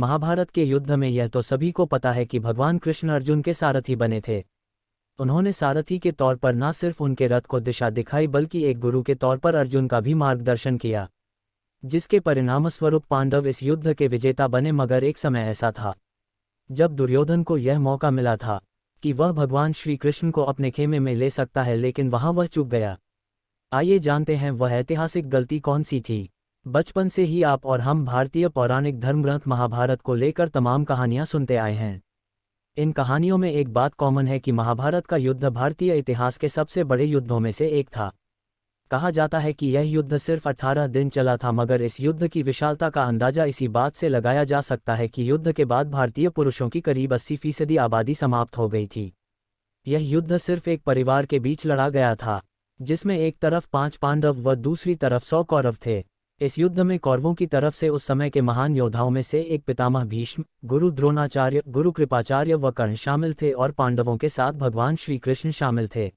महाभारत के युद्ध में यह तो सभी को पता है कि भगवान कृष्ण अर्जुन के सारथी बने थे। उन्होंने सारथी के तौर पर न सिर्फ उनके रथ को दिशा दिखाई बल्कि एक गुरु के तौर पर अर्जुन का भी मार्गदर्शन किया, जिसके परिणामस्वरूप पांडव इस युद्ध के विजेता बने। मगर एक समय ऐसा था जब दुर्योधन को यह मौका मिला था कि वह भगवान श्री कृष्ण को अपने खेमे में ले सकता है, लेकिन वहां वह चूक गया। आइए जानते हैं वह ऐतिहासिक गलती कौन सी थी। बचपन से ही आप और हम भारतीय पौराणिक धर्मग्रंथ महाभारत को लेकर तमाम कहानियां सुनते आए हैं। इन कहानियों में एक बात कॉमन है कि महाभारत का युद्ध भारतीय इतिहास के सबसे बड़े युद्धों में से एक था। कहा जाता है कि यह युद्ध सिर्फ 18 दिन चला था, मगर इस युद्ध की विशालता का अंदाजा इसी बात से लगाया जा सकता है कि युद्ध के बाद भारतीय पुरुषों की करीब 80% आबादी समाप्त हो गई थी। यह युद्ध सिर्फ एक परिवार के बीच लड़ा गया था, जिसमें एक तरफ 5 पांडव व दूसरी तरफ 100 कौरव थे। इस युद्ध में कौरवों की तरफ से उस समय के महान योद्धाओं में से एक पितामह भीष्म, गुरु द्रोणाचार्य, गुरु कृपाचार्य व कर्ण शामिल थे और पांडवों के साथ भगवान श्री कृष्ण शामिल थे।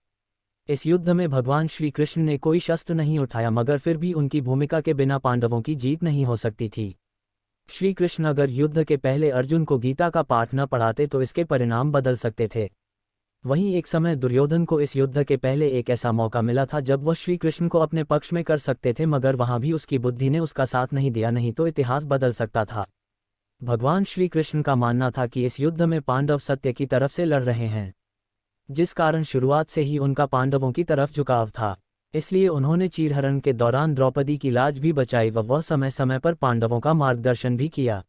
इस युद्ध में भगवान श्री कृष्ण ने कोई शस्त्र नहीं उठाया, मगर फिर भी उनकी भूमिका के बिना पांडवों की जीत नहीं हो सकती थी। श्री कृष्ण अगर युद्ध के पहले अर्जुन को गीता का पाठ न पढ़ाते तो इसके परिणाम बदल सकते थे। वहीं एक समय दुर्योधन को इस युद्ध के पहले एक ऐसा मौका मिला था जब वह श्री कृष्ण को अपने पक्ष में कर सकते थे, मगर वहां भी उसकी बुद्धि ने उसका साथ नहीं दिया, नहीं तो इतिहास बदल सकता था। भगवान श्री कृष्ण का मानना था कि इस युद्ध में पांडव सत्य की तरफ से लड़ रहे हैं, जिस कारण शुरुआत से ही उनका पांडवों की तरफ झुकाव था। इसलिए उन्होंने चीरहरण के दौरान द्रौपदी की लाज भी बचाई व वह समय समय पर पांडवों का मार्गदर्शन भी किया।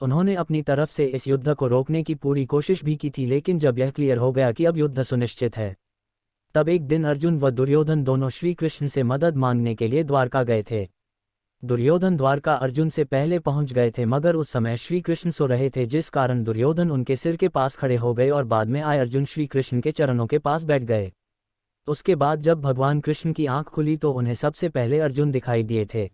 उन्होंने अपनी तरफ से इस युद्ध को रोकने की पूरी कोशिश भी की थी, लेकिन जब यह क्लियर हो गया कि अब युद्ध सुनिश्चित है, तब एक दिन अर्जुन व दुर्योधन दोनों श्री कृष्ण से मदद मांगने के लिए द्वारका गए थे। दुर्योधन द्वारका अर्जुन से पहले पहुंच गए थे, मगर उस समय श्री कृष्ण सो रहे थे, जिस कारण दुर्योधन उनके सिर के पास खड़े हो गए और बाद में आए अर्जुन श्री कृष्ण के चरणों के पास बैठ गए। उसके बाद जब भगवान कृष्ण की आंख खुली तो उन्हें सबसे पहले अर्जुन दिखाई दिए थे।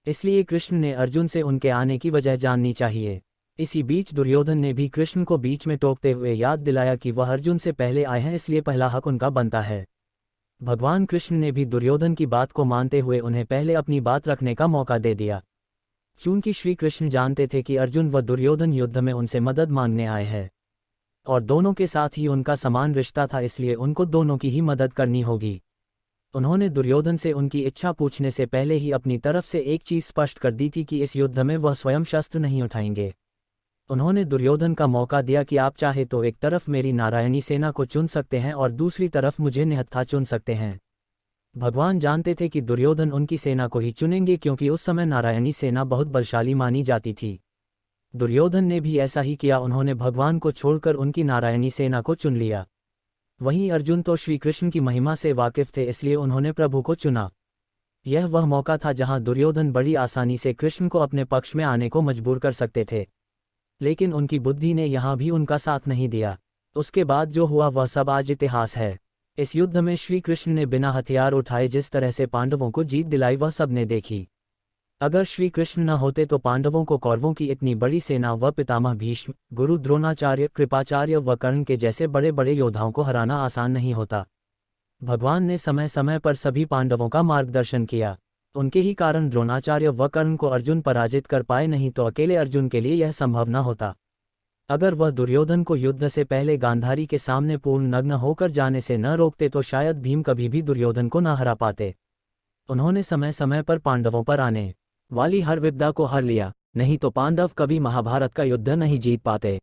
इसलिए कृष्ण ने अर्जुन से उनके आने की वजह जाननी चाहिए। इसी बीच दुर्योधन ने भी कृष्ण को बीच में टोकते हुए याद दिलाया कि वह अर्जुन से पहले आए हैं, इसलिए पहला हक उनका बनता है। भगवान कृष्ण ने भी दुर्योधन की बात को मानते हुए उन्हें पहले अपनी बात रखने का मौका दे दिया। चूंकि श्री कृष्ण जानते थे कि अर्जुन व दुर्योधन युद्ध में उनसे मदद मांगने आए हैं और दोनों के साथ ही उनका समान रिश्ता था, इसलिए उनको दोनों की ही मदद करनी होगी। उन्होंने दुर्योधन से उनकी इच्छा पूछने से पहले ही अपनी तरफ से एक चीज स्पष्ट कर दी थी कि इस युद्ध में वह स्वयं शस्त्र नहीं उठाएंगे। उन्होंने दुर्योधन का मौका दिया कि आप चाहे तो एक तरफ मेरी नारायणी सेना को चुन सकते हैं और दूसरी तरफ मुझे निहत्था चुन सकते हैं। भगवान जानते थे कि दुर्योधन उनकी सेना को ही चुनेंगे, क्योंकि उस समय नारायणी सेना बहुत बलशाली मानी जाती थी। दुर्योधन ने भी ऐसा ही किया, उन्होंने भगवान को छोड़कर उनकी नारायणी सेना को चुन लिया। वहीं अर्जुन तो श्री कृष्ण की महिमा से वाकिफ थे, इसलिए उन्होंने प्रभु को चुना। यह वह मौका था जहां दुर्योधन बड़ी आसानी से कृष्ण को अपने पक्ष में आने को मजबूर कर सकते थे, लेकिन उनकी बुद्धि ने यहां भी उनका साथ नहीं दिया। उसके बाद जो हुआ वह सब आज इतिहास है। इस युद्ध में श्री कृष्ण ने बिना हथियार उठाए जिस तरह से पांडवों को जीत दिलाई वह सबने देखी। अगर श्री कृष्ण न होते तो पांडवों को कौरवों की इतनी बड़ी सेना व पितामह भीष्म, गुरु द्रोणाचार्य, कृपाचार्य व कर्ण के जैसे बड़े बड़े योद्धाओं को हराना आसान नहीं होता। भगवान ने समय समय पर सभी पांडवों का मार्गदर्शन किया। उनके ही कारण द्रोणाचार्य व कर्ण को अर्जुन पराजित कर पाए, नहीं तो अकेले अर्जुन के लिए यह संभव न होता। अगर वह दुर्योधन को युद्ध से पहले गांधारी के सामने पूर्ण नग्न होकर जाने से न रोकते तो शायद भीम कभी भी दुर्योधन को न हरा पाते। उन्होंने समय समय पर पांडवों पर आने वाली हर विपदा को हर लिया, नहीं तो पांडव कभी महाभारत का युद्ध नहीं जीत पाते।